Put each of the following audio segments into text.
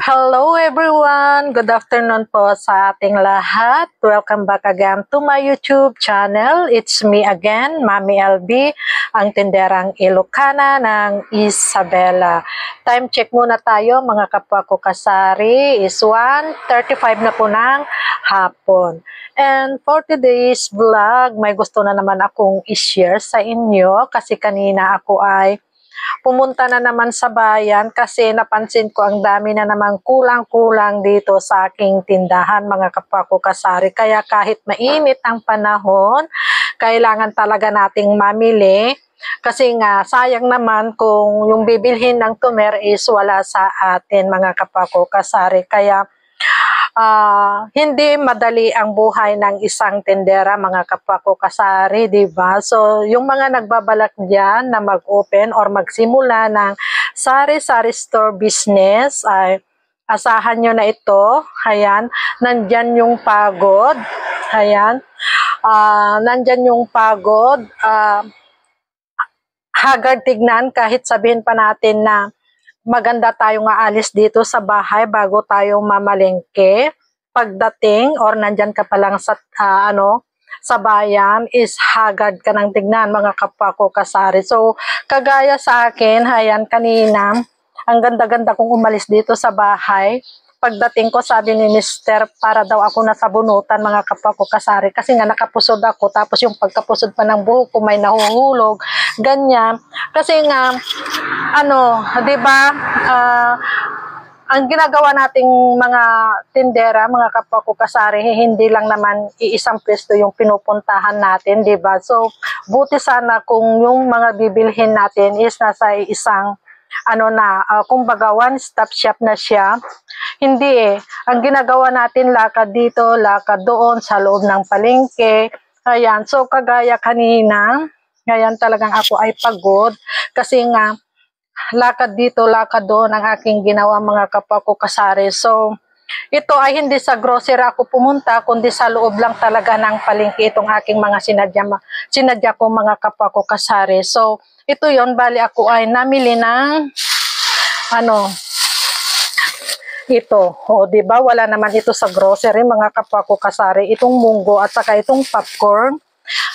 Hello everyone! Good afternoon po sa ating lahat. Welcome back again to my YouTube channel. It's me again, Mami LB, ang tinderang Ilocana ng Isabela. Time check muna tayo mga kapwa ko kasari. Is 1:35 na po ng hapon. And for today's vlog, may gusto na naman akong i-share sa inyo kasi kanina ako ay pumunta na naman sa bayan kasi napansin ko ang dami na namang kulang-kulang dito sa aking tindahan mga kapwa ko kasari. Kaya kahit mainit ang panahon, kailangan talaga nating mamili. Kasi nga sayang naman kung yung bibilhin ng tumer is wala sa atin mga kapwa ko kasari. Kaya hindi madali ang buhay ng isang tendera mga kapwa ko kasari, di ba? So, yung mga nagbabalak diyan na mag-open or magsimula ng sari-sari store business ay asahan nyo na ito. Ayan, nandyan yung pagod. Ayan, nandyan yung pagod. Hagard tignan kahit sabihin pa natin na maganda tayong aalis dito sa bahay bago tayo mamalengke. Pagdating or nandyan ka pa lang sa sa bayan is hagard ka ng tignan mga kapwa ko kasari. So kagaya sa akin, ayan kanina, ang ganda-ganda kong umalis dito sa bahay. Pagdating ko sabi ni Mister para daw ako nasa bunutan mga kapwa ko kasari kasi nga nakapusod ako tapos yung pagkapusod pa ng buhok ko may nahuhulog ganyan kasi nga di ba ang ginagawa nating mga tindera, mga kapwa ko kasari, hindi lang naman iisang pwesto yung pinupuntahan natin, di ba? So, buti sana kung yung mga bibilhin natin is nasa isang kumbaga one-stop shop na siya. Hindi ang ginagawa natin lakad dito, lakad doon sa loob ng palengke. Ayan, so kagaya kanina, ngayon talagang ako ay pagod kasi nga lakad dito, lakad doon ang aking ginawa mga kapwa ko kasari. So, ito ay hindi sa grocery ako pumunta, kundi sa loob lang talaga ng palengke itong aking mga sinadya ko mga kapwa ko kasari. So, ito yon bali ako ay namili ng ito. O, di ba? Wala naman ito sa grocery mga kapwa ko kasari. Itong munggo at saka itong popcorn.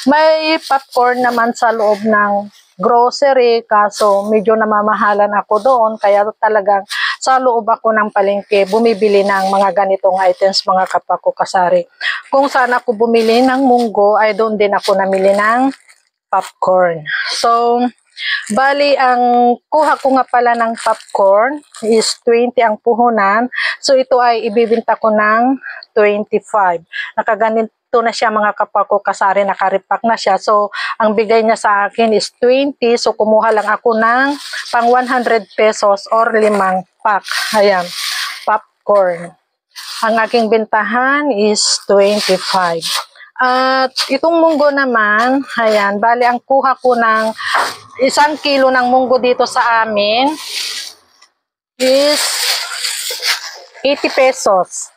May popcorn naman sa loob ng grocery kaso medyo namamahalan ako doon kaya talagang sa loob ako ng palengke bumibili ng mga ganitong items mga kapwa ko kasari. Kung saan ako bumili ng munggo ay doon din ako namili ng popcorn. So, bali ang kuha ko nga pala ng popcorn is 20 ang puhunan. So, ito ay ibibinta ko ng 25. Nakaganito na siya mga kapwa ko kasari, nakaripak na siya. So, ang bigay niya sa akin is 20. So, kumuha lang ako ng pang 100 pesos or 5 pack. Ayan, popcorn. Ang aking bintahan is 25. At itong munggo naman, ayan, bali ang kuha ko ng 1 kilo ng munggo dito sa amin is 80 pesos.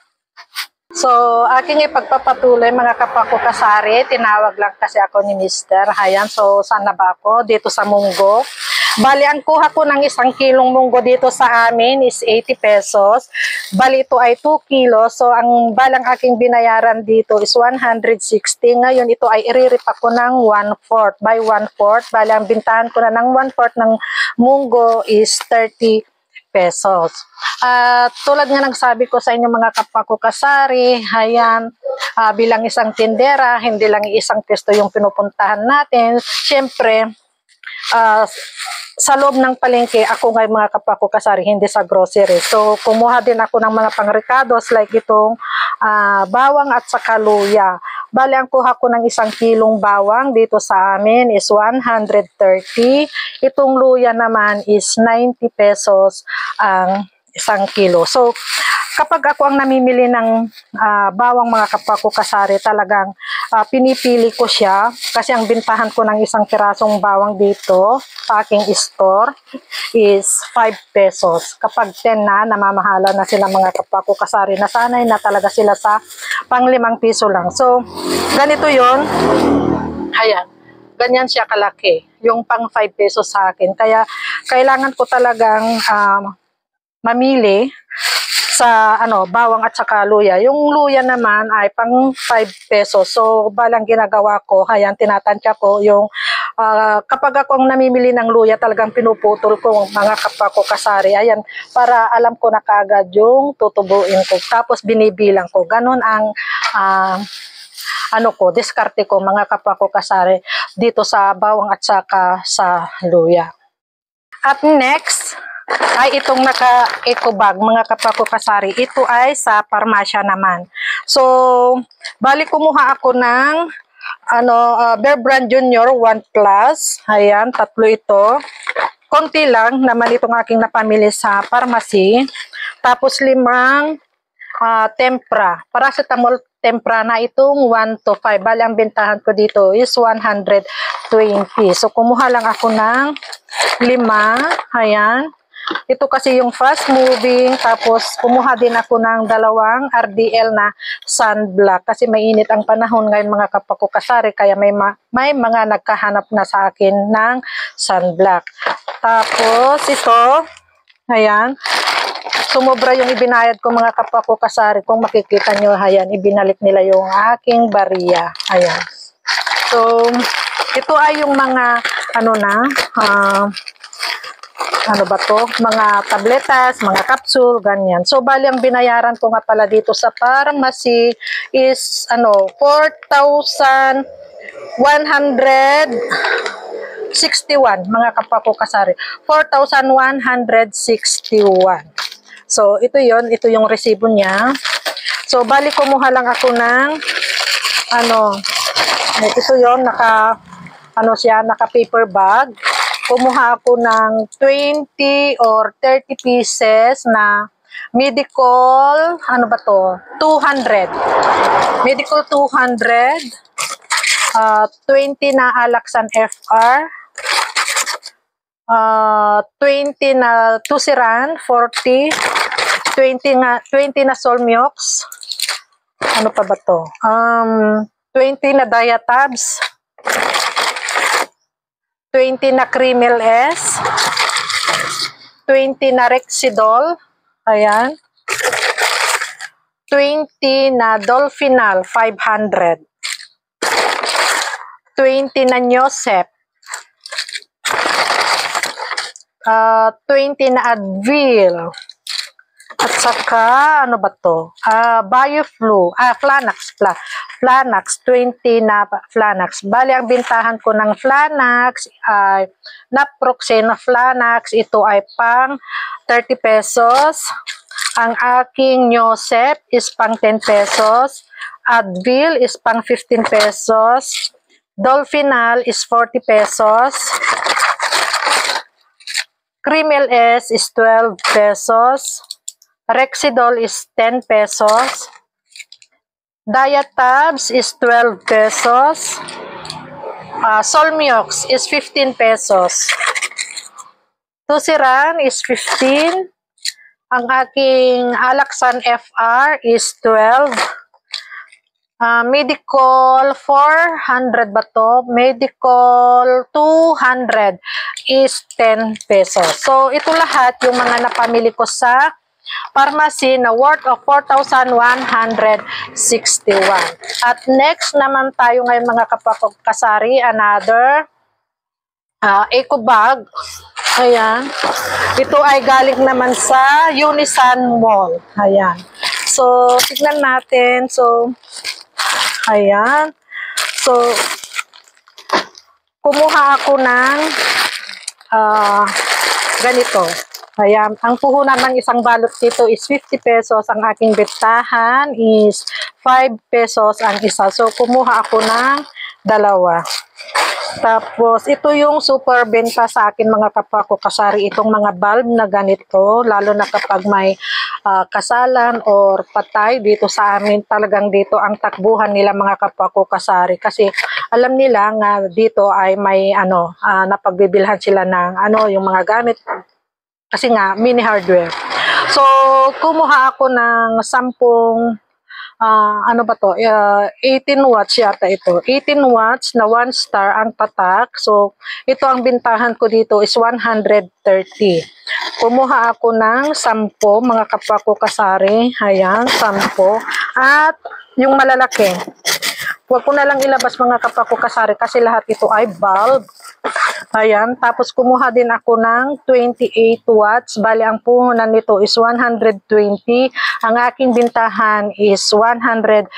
So, aking ipagpapatuloy mga kapwa ko kasari, tinawag lang kasi ako ni Mister. Ayan, so saan na ba ako? Dito sa munggo. Bali, ang kuha ko ng 1 kilong munggo dito sa amin is 80 pesos. Bali, ito ay 2 kilos. So, ang balang aking binayaran dito is 160. Ngayon, ito ay iriripa ko ng 1/4 by 1/4. Bali, ang bintahan ko na ng 1/4 ng munggo is 30 pesos. Tulad nga ng sabi ko sa inyo mga kapwa ko kasari, ayan, bilang isang tindera, hindi lang isang pwesto yung pinupuntahan natin. Siyempre, sa loob ng palengke, ako nga mga kapwa ko kasari, hindi sa grocery. So, kumuha din ako ng mga pangrecados like itong bawang at saka luya. Bali, ang kuha ko ng 1 kilong bawang dito sa amin is 130. Itong luya naman is 90 pesos ang 1 kilo. So, kapag ako ang namimili ng bawang mga kapwa ko kasari, talagang pinipili ko siya kasi ang bintahan ko ng 1 pirasong bawang dito sa aking store is 5 pesos. Kapag 10 na, namamahala na sila mga kapwa ko kasari. Nasanay na talaga sila sa pang 5 piso lang. So, ganito yon. Ayan. Ganyan siya kalaki. Yung pang 5 pesos sa akin. Kaya, kailangan ko talagang mamili sa bawang at saka luya. Yung luya naman ay pang 5 pesos. So balang ginagawa ko, ayan, tinatansya ko yung kapag ako ang namimili ng luya, talagang pinuputol ko mga kapwa ko kasari. Ayan, para alam ko na kagad yung tutubuin ko. Tapos binibilang ko. Ganon ang diskarte ko mga kapwa ko kasari dito sa bawang at saka sa luya. At next ay itong naka-eco bag mga kapwa ko kasari. Ito ay sa parmasya naman. So, bali kumuha ako ng Bear Brand Junior 1 Plus. Ayan, 3 ito. Konti lang naman itong aking napamili sa pharmacy. Tapos 5 tempra. Paracetamol tempra na itong 1 to 5. Bali, ang bentahan ko dito is 120. So, kumuha lang ako ng 5. Ayan. Ito kasi yung fast moving. Tapos, kumuha din ako ng 2 RDL na sunblock. Kasi mainit ang panahon ngayon mga kapwa ko kasari. Kaya may mga nagkahanap na sa akin ng sunblock. Tapos, ito. Ayan. Sumobra yung ibinayad ko mga kapwa ko kasari. Kung makikita nyo, ayan, ibinalik nila yung aking bariya. Ayan. So, ito ay yung mga, mga tabletas, mga capsule, ganyan. So, bali ang binayaran ko nga pala dito sa pharmacy is, 4,161, mga kapwa ko kasari. 4,161. So, ito yung resibo niya. So, bali kumuha lang ako ng, ito yon naka paper bag. Kumuha ako ng 20 or 30 pieces na medical, 200. Medical 200. 20 na Alaxan FR. 20 na Tusiran, 40. 20 na Solmiox. Ano pa ba to? 20 na Diatabs. 20 na Crimel S. 20 na Rexidol. Ayan. 20 na Dolphinal, 500. 20 na Neosep. 20 na Advil. At saka, Bioflu. Flanax, 20 na Flanax. Bali, ang bintahan ko ng Flanax ay Naproxen na Flanax. Ito ay pang 30 pesos. Ang aking Neosep is pang 10 pesos. Advil is pang 15 pesos. Dolphinal is 40 pesos. Crimel S is 12 pesos. Rexidol is 10 pesos. Diatabs is 12 pesos. Solmiox is 15 pesos. Tusiran is 15. Ang aking Alaxan FR is 12. Medical 400 ba to? Medical 200 is 10 pesos. So, ito lahat yung mga napamili ko sa pharmacy na worth of 4,161. At next naman tayo ngayon mga kasari, another eco bag. Ayan. Ito ay galing naman sa Unisan Mall. Ayan. So, tignan natin. So, ayan. So, kumuha ako ng ganito. Ayan. Ang puhunan ng isang balot dito is 50 pesos. Ang aking bentahan is 5 pesos ang isa. So, kumuha ako ng 2. Tapos, ito yung super benta sa akin mga kapwa ko kasari. Itong mga bulb na ganito, lalo na kapag may kasalan or patay dito sa amin, talagang dito ang takbuhan nila mga kapwa ko kasari. Kasi alam nila nga dito ay may napagbibilhan sila ng yung mga gamit. Kasi nga, mini hardware. So, kumuha ako ng 10 ano ba to? 18 watts yata ito. 18 watts na 1 star ang patak. So, ito ang bintahan ko dito is 130. Kumuha ako ng 10, mga kapwa ko kasari. Ayan, 10. At yung malalaki. Huwag ko na lang ilabas mga kapwa ko kasari kasi lahat ito ay bulb. Ayan, tapos kumuha din ako ng 28 watts. Bali, ang puhunan nito is 120. Ang aking bintahan is 170.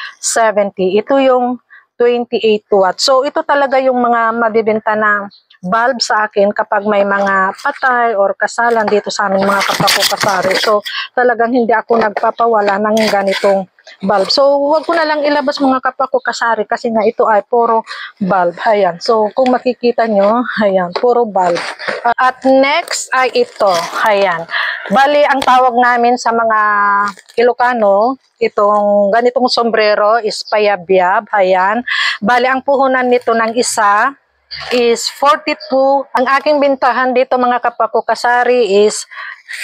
Ito yung 28 watts. So, ito talaga yung mga mabibenta na bulb sa akin kapag may mga patay or kasalan dito sa aming mga kapakukasari. So, talagang hindi ako nagpapawala ng ganitong bulb. So, huwag ko na lang ilabas mga kapakukasari kasi nga ito ay puro bulb. Ayan. So, kung makikita nyo, ayan, puro bulb. At next ay ito. Ayan. Bali, ang tawag namin sa mga Ilocano, itong ganitong sombrero is payabyab. Ayan. Bali, ang puhunan nito ng isa is 42. Ang aking bintahan dito mga kapakukasari is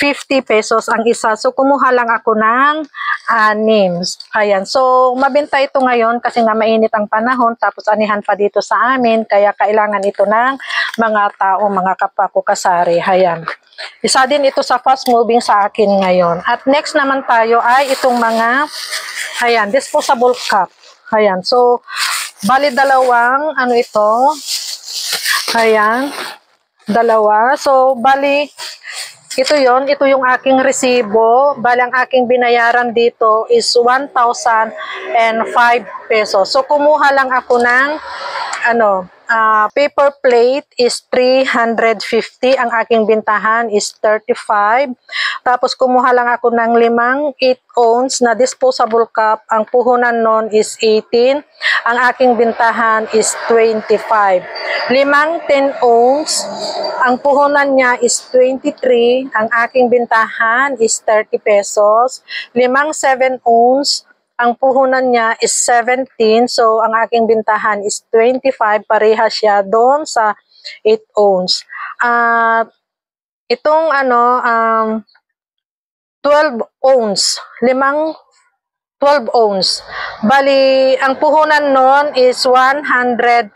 50 pesos ang isa. So, kumuha lang ako ng 6. Ayan. So, mabenta ito ngayon kasi nga mainit ang panahon. Tapos, anihan pa dito sa amin. Kaya, kailangan ito ng mga tao, mga kapakukasari. Ayan. Isa din ito sa fast moving sa akin ngayon. At next naman tayo ay itong mga, ayan, disposable cup. Ayan. So, bali dalawang, ano ito? Ayan. Dalawa. So, bali, ito yon, ito yung aking resibo. Bali, ang aking binayaran dito is 1,005 pesos. So, kumuha lang ako ng, paper plate is 350. Ang aking bintahan is 35. Tapos, kumuha lang ako ng 5 8 ounce na disposable cup. Ang puhunan nun is 18. Ang aking bintahan is 25. 5 10 ounce. Ang puhunan niya is 23. Ang aking bintahan is 30 pesos. 5 7 ounce. Ang puhunan niya is 17. So, ang aking bintahan is 25. Pareha siya doon sa 8 ounce. At itong 12 ounce. 12 ounce. Bali, ang puhunan nun is 125.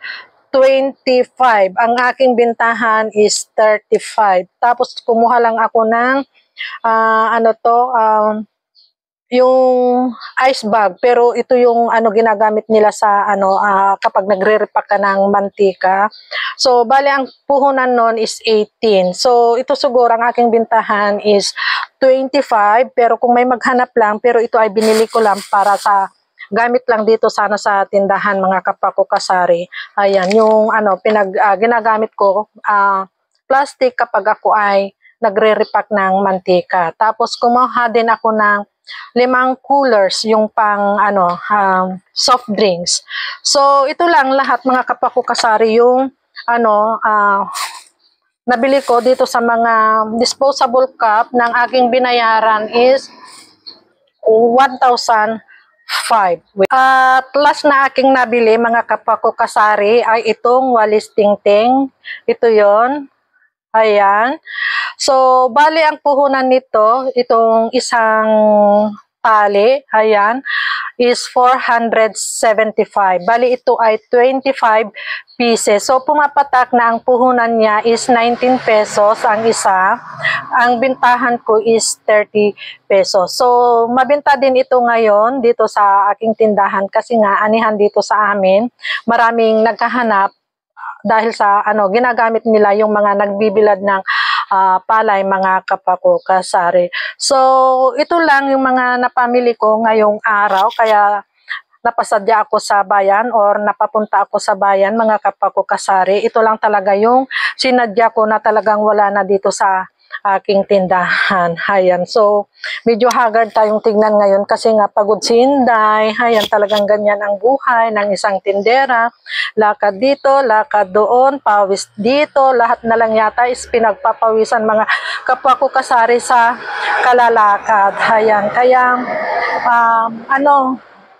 Ang aking bintahan is 35. Tapos, kumuha lang ako ng yung ice bag, pero ito yung ginagamit nila sa kapag nagre-repack ka ng mantika. So, bali ang puhunan nun is 18. So, ito siguro ang aking bintahan is 25, pero kung may maghanap lang, pero ito ay binili ko lang para sa gamit lang dito sana sa tindahan mga kapakukasari. Ayan, yung ginagamit ko plastic kapag ako ay nagre-repack ng mantika. Tapos kumuha din ako ng 5 coolers, yung pang soft drinks. So, ito lang lahat mga kapakukasari yung nabili ko dito sa mga disposable cup ng aking binayaran is 1,005. At last na aking nabili mga kapakukasari ay itong walis tingting. Ito yon. Ayan. So, bali ang puhunan nito, itong isang tali, ayan, is 475. Bali ito ay 25 pieces. So, pumapatak na ang puhunan niya is 19 pesos ang isa. Ang bintahan ko is 30 pesos. So, mabenta din ito ngayon dito sa aking tindahan kasi nga anihan dito sa amin. Maraming naghahanap dahil sa ginagamit nila yung mga nagbibilad ng palay, mga kapakukasari. So, ito lang yung mga napamili ko ngayong araw. Kaya napasadya ako sa bayan or napapunta ako sa bayan, mga kapakukasari. Ito lang talaga yung sinadya ko na talagang wala na dito sa aking tindahan. Ayan. So, medyo haggard tayong tignan ngayon kasi nga pagod si Inday. Ayan, talagang ganyan ang buhay ng isang tindera. Lakad dito, lakad doon, pawis dito. Lahat na lang yata is pinagpapawisan mga kapwa ko kasari sa kalalakad. Ayan. Kaya,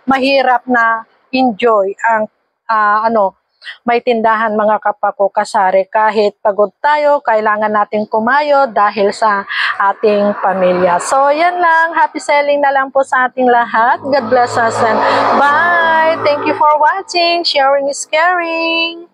mahirap na enjoy ang may tindahan mga kapwa ko kasari. Kahit pagod tayo, kailangan nating kumayo dahil sa ating pamilya. So, yan lang. Happy selling na lang po sa ating lahat. God bless us and bye! Thank you for watching. Sharing is caring.